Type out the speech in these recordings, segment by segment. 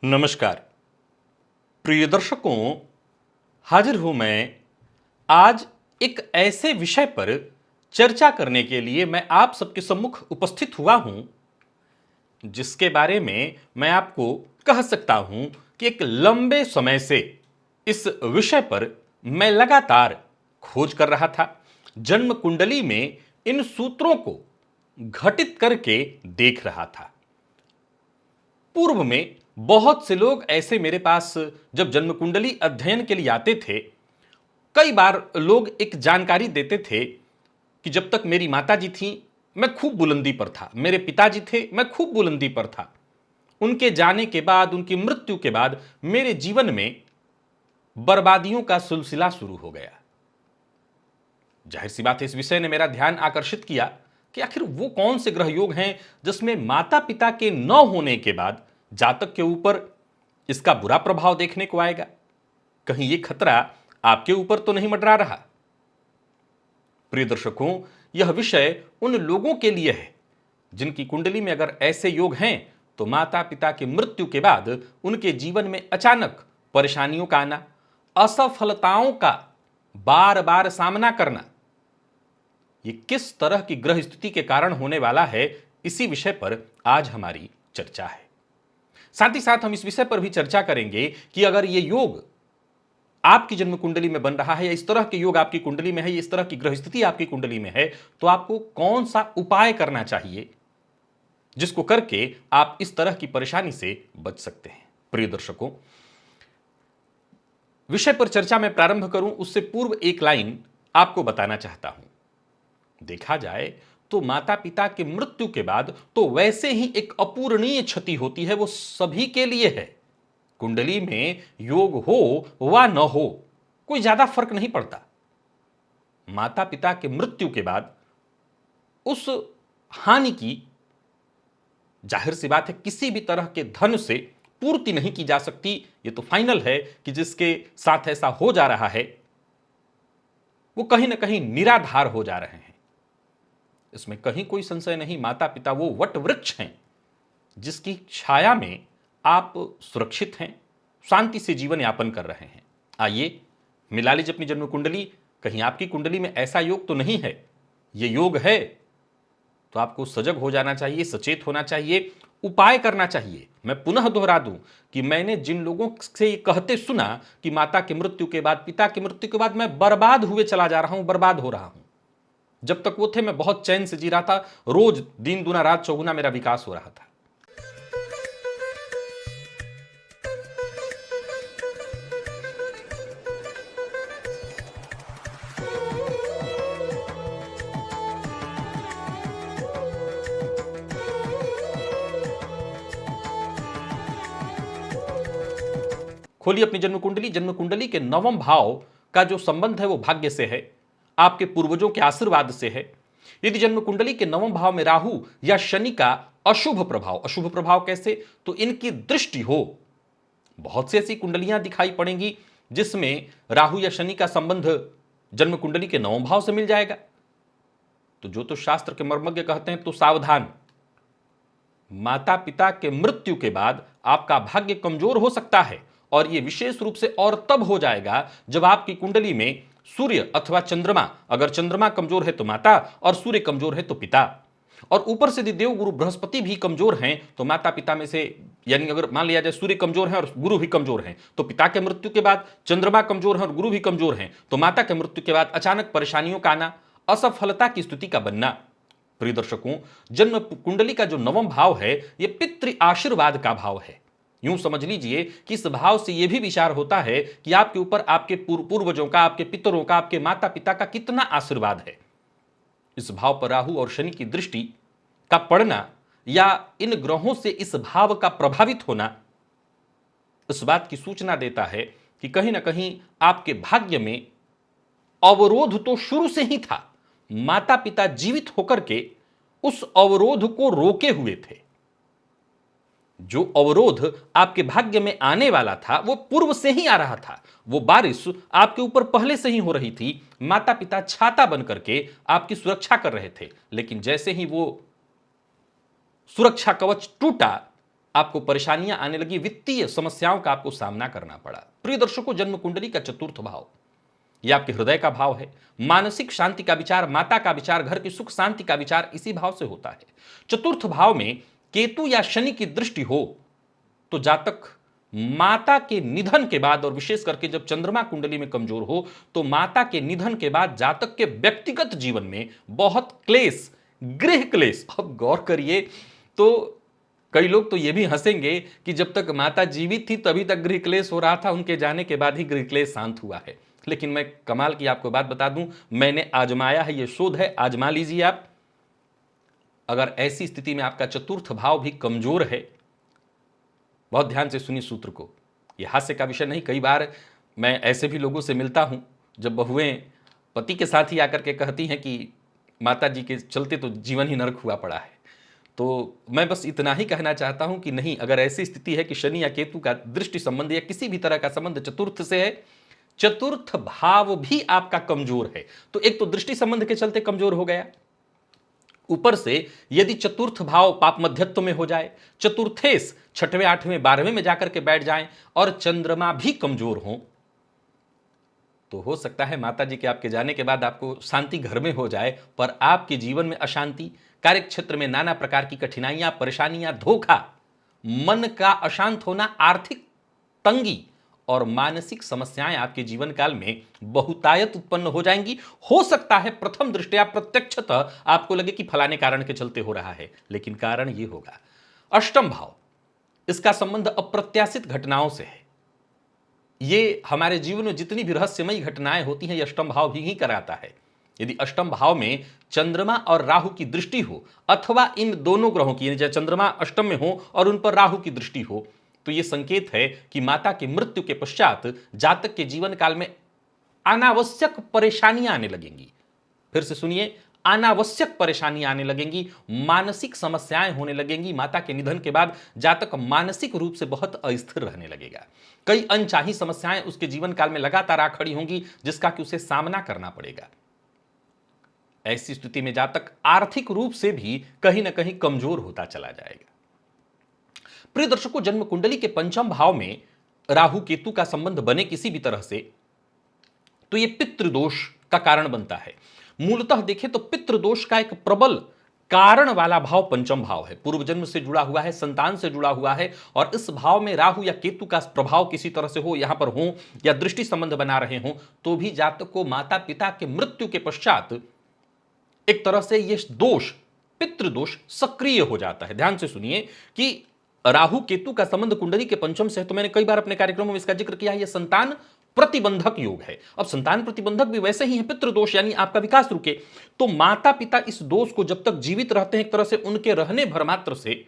नमस्कार प्रिय दर्शकों, हाजिर हूं मैं आज एक ऐसे विषय पर चर्चा करने के लिए मैं आप सबके सम्मुख उपस्थित हुआ हूं जिसके बारे में मैं आपको कह सकता हूं कि एक लंबे समय से इस विषय पर मैं लगातार खोज कर रहा था। जन्म कुंडली में इन सूत्रों को घटित करके देख रहा था। पूर्व में बहुत से लोग ऐसे मेरे पास जब जन्म कुंडली अध्ययन के लिए आते थे, कई बार लोग एक जानकारी देते थे कि जब तक मेरी माताजी थी मैं खूब बुलंदी पर था, मेरे पिताजी थे मैं खूब बुलंदी पर था। उनके जाने के बाद, उनकी मृत्यु के बाद मेरे जीवन में बर्बादियों का सिलसिला शुरू हो गया। जाहिर सी बात है, इस विषय ने मेरा ध्यान आकर्षित किया कि आखिर वो कौन से ग्रह योग हैं जिसमें माता पिता के न होने के बाद जातक के ऊपर इसका बुरा प्रभाव देखने को आएगा। कहीं ये खतरा आपके ऊपर तो नहीं मंडरा रहा। प्रिय दर्शकों, यह विषय उन लोगों के लिए है जिनकी कुंडली में अगर ऐसे योग हैं तो माता पिता की मृत्यु के बाद उनके जीवन में अचानक परेशानियों का आना, असफलताओं का बार बार सामना करना, ये किस तरह की ग्रह स्थिति के कारण होने वाला है, इसी विषय पर आज हमारी चर्चा है। साथ ही साथ हम इस विषय पर भी चर्चा करेंगे कि अगर ये योग आपकी जन्म कुंडली में बन रहा है या इस तरह के योग आपकी कुंडली में है, इस तरह की ग्रह स्थिति आपकी कुंडली में है, तो आपको कौन सा उपाय करना चाहिए जिसको करके आप इस तरह की परेशानी से बच सकते हैं। प्रिय दर्शकों, विषय पर चर्चा में प्रारंभ करूं उससे पूर्व एक लाइन आपको बताना चाहता हूं। देखा जाए तो माता पिता की मृत्यु के बाद तो वैसे ही एक अपूरणीय क्षति होती है, वो सभी के लिए है। कुंडली में योग हो वा न हो, कोई ज्यादा फर्क नहीं पड़ता। माता पिता की मृत्यु के बाद उस हानि की जाहिर सी बात है किसी भी तरह के धन से पूर्ति नहीं की जा सकती। यह तो फाइनल है कि जिसके साथ ऐसा हो जा रहा है वो कहीं ना कहीं निराधार हो जा रहे हैं। इसमें कहीं कोई संशय नहीं। माता पिता वो वट वृक्ष हैं जिसकी छाया में आप सुरक्षित हैं, शांति से जीवन यापन कर रहे हैं। आइए मिला लीजिए अपनी जन्म कुंडली। कहीं आपकी कुंडली में ऐसा योग तो नहीं है? ये योग है तो आपको सजग हो जाना चाहिए, सचेत होना चाहिए, उपाय करना चाहिए। मैं पुनः दोहरा दूं कि मैंने जिन लोगों से ये कहते सुना कि माता की मृत्यु के बाद, पिता की मृत्यु के बाद मैं बर्बाद हुए चला जा रहा हूं, बर्बाद हो रहा हूं, जब तक वो थे मैं बहुत चैन से जी रहा था। रोज दिन दुना रात चौगुना मेरा विकास हो रहा था। खोलिए अपनी जन्म कुंडली। जन्म कुंडली के नवम भाव का जो संबंध है वो भाग्य से है, आपके पूर्वजों के आशीर्वाद से है। यदि जन्म कुंडली के नवम भाव में राहु या शनि का अशुभ प्रभाव, अशुभ प्रभाव कैसे, तो इनकी दृष्टि हो, बहुत सी ऐसी कुंडलियां दिखाई पड़ेंगी जिसमें राहु या शनि का संबंध जन्म कुंडली के नवम भाव से मिल जाएगा। तो जो तो शास्त्र के मर्मज्ञ कहते हैं तो सावधान। माता पिता के मृत्यु के बाद आपका भाग्य कमजोर हो सकता है, और यह विशेष रूप से और तब हो जाएगा जब आपकी कुंडली में सूर्य अथवा चंद्रमा, अगर चंद्रमा कमजोर है तो माता और सूर्य कमजोर है तो पिता, और ऊपर से यदि देव गुरु बृहस्पति भी कमजोर हैं तो माता पिता में से, यानी अगर मान लिया जाए सूर्य कमजोर है और गुरु भी कमजोर है तो पिता के मृत्यु के बाद, चंद्रमा कमजोर है और गुरु भी कमजोर है तो माता के मृत्यु के बाद अचानक परेशानियों का आना, असफलता की स्थिति का बनना। प्रिय दर्शकों, जन्म कुंडली का जो नवम भाव है यह पितृ आशीर्वाद का भाव है। यूं समझ लीजिए कि इस भाव से यह भी विचार होता है कि आपके ऊपर आपके पूर्वजों का, आपके पितरों का, आपके माता पिता का कितना आशीर्वाद है। इस भाव पर राहु और शनि की दृष्टि का पड़ना या इन ग्रहों से इस भाव का प्रभावित होना इस बात की सूचना देता है कि कहीं ना कहीं आपके भाग्य में अवरोध तो शुरू से ही था। माता पिता जीवित होकर के उस अवरोध को रोके हुए थे। जो अवरोध आपके भाग्य में आने वाला था वो पूर्व से ही आ रहा था। वो बारिश आपके ऊपर पहले से ही हो रही थी। माता पिता छाता बन करके आपकी सुरक्षा कर रहे थे, लेकिन जैसे ही वो सुरक्षा कवच टूटा आपको परेशानियां आने लगी, वित्तीय समस्याओं का आपको सामना करना पड़ा। प्रिय दर्शकों, जन्म कुंडली का चतुर्थ भाव यह आपके हृदय का भाव है। मानसिक शांति का विचार, माता का विचार, घर की सुख शांति का विचार इसी भाव से होता है। चतुर्थ भाव में केतु या शनि की दृष्टि हो तो जातक माता के निधन के बाद, और विशेष करके जब चंद्रमा कुंडली में कमजोर हो तो माता के निधन के बाद जातक के व्यक्तिगत जीवन में बहुत क्लेश, गृह क्लेश। अब गौर करिए तो कई लोग तो ये भी हंसेंगे कि जब तक माता जीवित थी तभी तक गृह क्लेश हो रहा था, उनके जाने के बाद ही गृह क्लेश शांत हुआ है। लेकिन मैं कमाल की आपको बात बता दूं, मैंने आजमाया है, ये शोध है, आजमा लीजिए आप। अगर ऐसी स्थिति में आपका चतुर्थ भाव भी कमजोर है, बहुत ध्यान से सुनिए सूत्र को, यह हास्य का विषय नहीं। कई बार मैं ऐसे भी लोगों से मिलता हूं जब बहुएं पति के साथ ही आकर के कहती हैं कि माता जी के चलते तो जीवन ही नरक हुआ पड़ा है। तो मैं बस इतना ही कहना चाहता हूं कि नहीं, अगर ऐसी स्थिति है कि शनि या केतु का दृष्टि संबंध या किसी भी तरह का संबंध चतुर्थ से है, चतुर्थ भाव भी आपका कमजोर है, तो एक तो दृष्टि संबंध के चलते कमजोर हो गया, ऊपर से यदि चतुर्थ भाव पाप मध्यत्व में हो जाए, चतुर्थेश छठवें आठवें बारहवें में जाकर के बैठ जाएं और चंद्रमा भी कमजोर हो, तो हो सकता है माता जी के आपके जाने के बाद आपको शांति घर में हो जाए, पर आपके जीवन में अशांति, कार्य क्षेत्र में नाना प्रकार की कठिनाइयां, परेशानियां, धोखा, मन का अशांत होना, आर्थिक तंगी और मानसिक समस्याएं आपके जीवन काल में बहुतायत उत्पन्न हो जाएंगी। हो सकता है प्रथम दृष्टया प्रत्यक्षतः आपको लगे कि फलाने कारण के चलते हो रहा है, लेकिन कारण यह होगा अष्टम भाव, इसका संबंध अप्रत्याशित घटनाओं से है। ये हमारे जीवन में जितनी भी रहस्यमयी घटनाएं होती हैं, ये अष्टम भाव भी ही कराता है। यदि अष्टम भाव में चंद्रमा और राहु की दृष्टि हो, अथवा इन दोनों ग्रहों की, यानी चंद्रमा अष्टम में हो और उन पर राहु की दृष्टि हो, तो यह संकेत है कि माता की मृत्यु के पश्चात जातक के जीवन काल में अनावश्यक परेशानियां आने लगेंगी। फिर से सुनिए, अनावश्यक परेशानियां आने लगेंगी, मानसिक समस्याएं होने लगेंगी। माता के निधन के बाद जातक मानसिक रूप से बहुत अस्थिर रहने लगेगा। कई अनचाही समस्याएं उसके जीवन काल में लगातार आ खड़ी होंगी, जिसका कि उसे सामना करना पड़ेगा। ऐसी स्थिति में जातक आर्थिक रूप से भी कहीं ना कहीं कमजोर होता चला जाएगा। प्रिय दर्शकों, जन्म कुंडली के पंचम भाव में राहु केतु का संबंध बने किसी भी तरह से, तो यह पितृदोष का कारण बनता है। मूलतः देखें तो पितृदोष का एक प्रबल कारण वाला भाव पंचम भाव है, पूर्व जन्म से जुड़ा हुआ है, संतान से जुड़ा हुआ है, और इस भाव में राहु या केतु का प्रभाव किसी तरह से हो, यहां पर हो या दृष्टि संबंध बना रहे हो, तो भी जातक को माता पिता के मृत्यु के पश्चात एक तरह से यह दोष, पितृदोष सक्रिय हो जाता है। ध्यान से सुनिए कि राहु केतु का संबंध कुंडली के पंचम से है, तो मैंने कई बार अपने कार्यक्रमों में इसका जिक्र किया है, यह संतान प्रतिबंधक योग है। अब संतान प्रतिबंधक भी वैसे ही है, पितृदोष, यानी आपका विकास रुके, तो माता पिता इस दोष को जब तक जीवित रहते हैं, एक तरह से उनके रहने भर मात्र से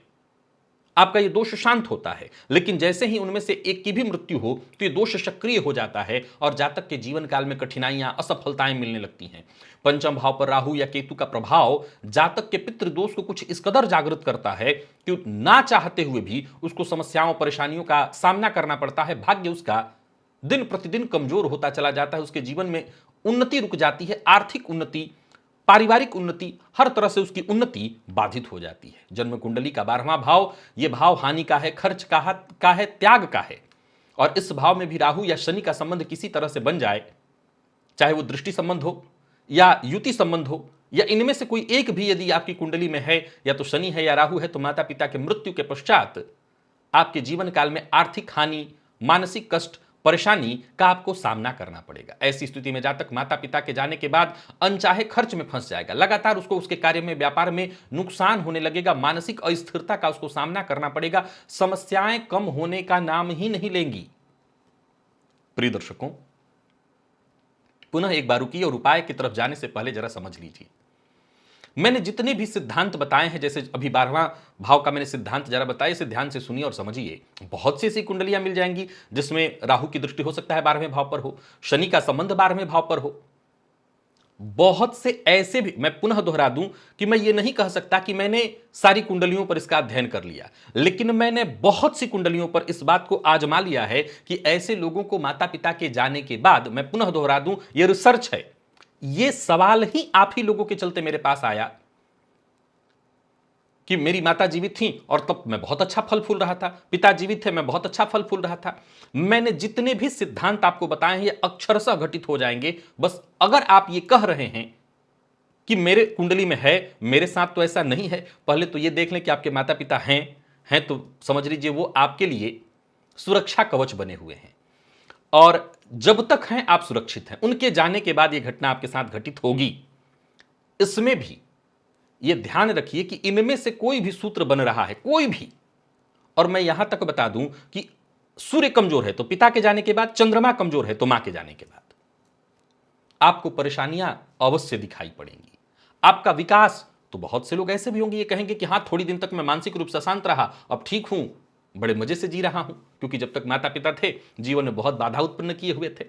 आपका यह दोष शांत होता है। लेकिन जैसे ही उनमें से एक की भी मृत्यु हो तो यह दोष सक्रिय हो जाता है और जातक के जीवन काल में कठिनाइयां, असफलताएं मिलने लगती हैं। पंचम भाव पर राहु या केतु का प्रभाव जातक के पितृदोष को कुछ इस कदर जागृत करता है कि ना चाहते हुए भी उसको समस्याओं, परेशानियों का सामना करना पड़ता है। भाग्य उसका दिन प्रतिदिन कमजोर होता चला जाता है, उसके जीवन में उन्नति रुक जाती है, आर्थिक उन्नति, पारिवारिक उन्नति, हर तरह से उसकी उन्नति बाधित हो जाती है। जन्म कुंडली का 12वां भाव, यह भाव हानि का है, खर्च का है, त्याग का है, और इस भाव में भी राहु या शनि का संबंध किसी तरह से बन जाए, चाहे वो दृष्टि संबंध हो या युति संबंध हो, या इनमें से कोई एक भी यदि आपकी कुंडली में है, या तो शनि है या राहु है, तो माता पिता के मृत्यु के पश्चात आपके जीवन काल में आर्थिक हानि, मानसिक कष्ट, परेशानी का आपको सामना करना पड़ेगा। ऐसी स्थिति में जातक माता पिता के जाने के बाद अनचाहे खर्च में फंस जाएगा, लगातार उसको उसके कार्य में, व्यापार में नुकसान होने लगेगा, मानसिक अस्थिरता का उसको सामना करना पड़ेगा, समस्याएं कम होने का नाम ही नहीं लेंगी। प्रिय दर्शकों, पुनः एक बार रुकिए और उपाय की तरफ जाने से पहले जरा समझ लीजिए, मैंने जितने भी सिद्धांत बताए हैं, जैसे अभी 12वां भाव का मैंने सिद्धांत जरा बताया, इसे ध्यान से सुनिए और समझिए। बहुत सी ऐसी कुंडलियां मिल जाएंगी जिसमें राहु की दृष्टि हो सकता है 12वें भाव पर हो, शनि का संबंध 12वें भाव पर हो। बहुत से ऐसे भी, मैं पुनः दोहरा दूं कि मैं ये नहीं कह सकता कि मैंने सारी कुंडलियों पर इसका अध्ययन कर लिया, लेकिन मैंने बहुत सी कुंडलियों पर इस बात को आजमा लिया है कि ऐसे लोगों को माता पिता के जाने के बाद, मैं पुनः दोहरा दूं, यह रिसर्च है, यह सवाल ही आप ही लोगों के चलते मेरे पास आया कि मेरी माता जीवित थी और तब मैं बहुत अच्छा फल फूल रहा था, पिता जीवित थे, मैं बहुत अच्छा फल फूल रहा था। मैंने जितने भी सिद्धांत आपको बताए हैं ये अक्षरशः घटित हो जाएंगे। बस अगर आप ये कह रहे हैं कि मेरे कुंडली में है, मेरे साथ तो ऐसा नहीं है, पहले तो ये देख लें कि आपके माता पिता हैं तो समझ लीजिए वो आपके लिए सुरक्षा कवच बने हुए हैं। और जब तक हैं आप सुरक्षित हैं, उनके जाने के बाद यह घटना आपके साथ घटित होगी। इसमें भी यह ध्यान रखिए कि इनमें से कोई भी सूत्र बन रहा है, कोई भी। और मैं यहां तक बता दूं कि सूर्य कमजोर है तो पिता के जाने के बाद, चंद्रमा कमजोर है तो मां के जाने के बाद आपको परेशानियां अवश्य दिखाई पड़ेंगी। आपका विकास तो बहुत से लोग ऐसे भी होंगे ये कहेंगे कि हां थोड़ी दिन तक मैं मानसिक रूप से शांत रहा, अब ठीक हूं, बड़े मजे से जी रहा हूं, क्योंकि जब तक माता पिता थे जीवन में बहुत बाधा उत्पन्न किए हुए थे।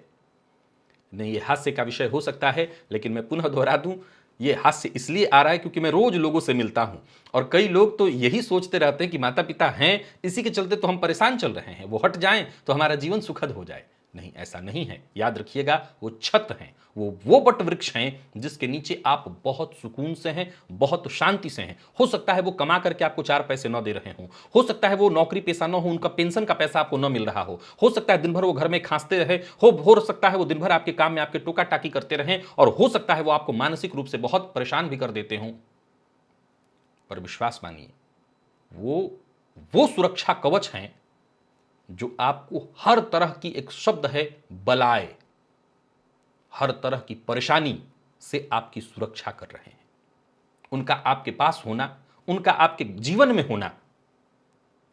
नहीं, ये हास्य का विषय हो सकता है, लेकिन मैं पुनः दोहरा दूं, ये हास्य इसलिए आ रहा है क्योंकि मैं रोज लोगों से मिलता हूं और कई लोग तो यही सोचते रहते हैं कि माता पिता हैं, इसी के चलते तो हम परेशान चल रहे हैं, वो हट जाएं तो हमारा जीवन सुखद हो जाए। नहीं, ऐसा नहीं है। याद रखिएगा, वो छत हैं, वो बट वृक्ष हैं जिसके नीचे आप बहुत सुकून से हैं, बहुत शांति से हैं। हो सकता है वो कमा करके आपको 4 पैसे न दे रहे हों, हो सकता है वो नौकरी पेशा न हो, उनका पेंशन का पैसा आपको न मिल रहा हो सकता है दिन भर वो घर में खांसते रहे, हो सकता है वो दिन भर आपके काम में आपके टोका टाकी करते रहें, और हो सकता है वो आपको मानसिक रूप से बहुत परेशान भी कर देते हों। पर विश्वास मानिए, वो सुरक्षा कवच हैं जो आपको हर तरह की, एक शब्द है बलाए, हर तरह की परेशानी से आपकी सुरक्षा कर रहे हैं। उनका आपके पास होना, उनका आपके जीवन में होना,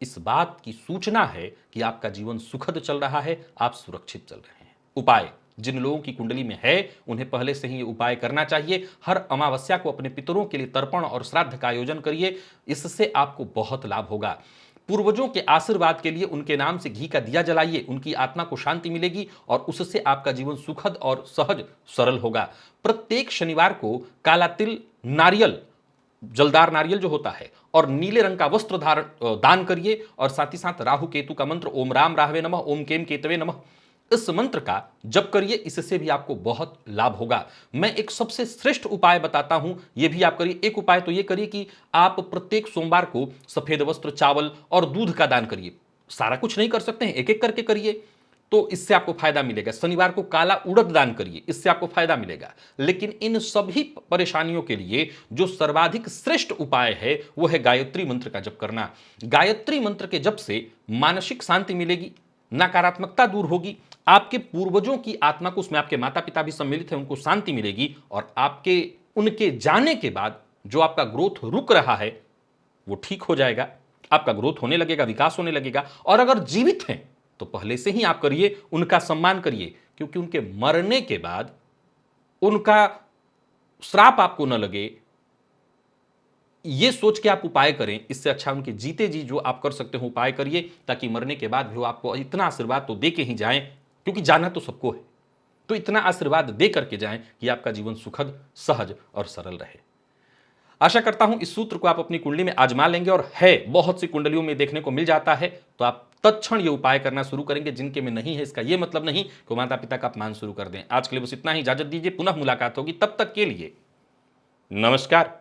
इस बात की सूचना है कि आपका जीवन सुखद चल रहा है, आप सुरक्षित चल रहे हैं। उपाय जिन लोगों की कुंडली में है उन्हें पहले से ही ये उपाय करना चाहिए। हर अमावस्या को अपने पितरों के लिए तर्पण और श्राद्ध का आयोजन करिए, इससे आपको बहुत लाभ होगा। पूर्वजों के आशीर्वाद के लिए उनके नाम से घी का दिया जलाइए, उनकी आत्मा को शांति मिलेगी और उससे आपका जीवन सुखद और सहज सरल होगा। प्रत्येक शनिवार को काला तिल, नारियल, जलदार नारियल जो होता है, और नीले रंग का वस्त्र दान करिए, और साथ ही साथ राहु केतु का मंत्र ओम राम राहवे नमः, ओम केम केतवे नमः, इस मंत्र का जप करिए, इससे भी आपको बहुत लाभ होगा। मैं एक सबसे श्रेष्ठ उपाय बताता हूं, यह भी आप करिए। एक उपाय तो यह करिए कि आप प्रत्येक सोमवार को सफेद वस्त्र, चावल और दूध का दान करिए। सारा कुछ नहीं कर सकते हैं, एक एक करके करिए, तो इससे आपको फायदा मिलेगा। शनिवार को काला उड़द दान करिए, इससे आपको फायदा मिलेगा। लेकिन इन सभी परेशानियों के लिए जो सर्वाधिक श्रेष्ठ उपाय है वो है गायत्री मंत्र का जप करना। गायत्री मंत्र के जप से मानसिक शांति मिलेगी, नकारात्मकता दूर होगी, आपके पूर्वजों की आत्मा को, उसमें आपके माता पिता भी सम्मिलित हैं, उनको शांति मिलेगी, और आपके उनके जाने के बाद जो आपका ग्रोथ रुक रहा है वो ठीक हो जाएगा, आपका ग्रोथ होने लगेगा, विकास होने लगेगा। और अगर जीवित हैं तो पहले से ही आप करिए, उनका सम्मान करिए, क्योंकि उनके मरने के बाद उनका श्राप आपको न लगे, ये सोच के आप उपाय करें। इससे अच्छा उनके जीते जी जो आप कर सकते हो उपाय करिए, ताकि मरने के बाद भी वो आपको इतना आशीर्वाद तो दे के ही जाएं, क्योंकि जाना तो सबको है, तो इतना आशीर्वाद दे करके जाएं कि आपका जीवन सुखद, सहज और सरल रहे। आशा करता हूं इस सूत्र को आप अपनी कुंडली में आजमा लेंगे, और है बहुत सी कुंडलियों में देखने को मिल जाता है, तो आप तत्क्षण ये उपाय करना शुरू करेंगे। जिनके में नहीं है, इसका यह मतलब नहीं कि माता पिता का अपमान शुरू कर दें। आज के लिए बस इतना ही, इजाजत दीजिए, पुनः मुलाकात होगी, तब तक के लिए नमस्कार।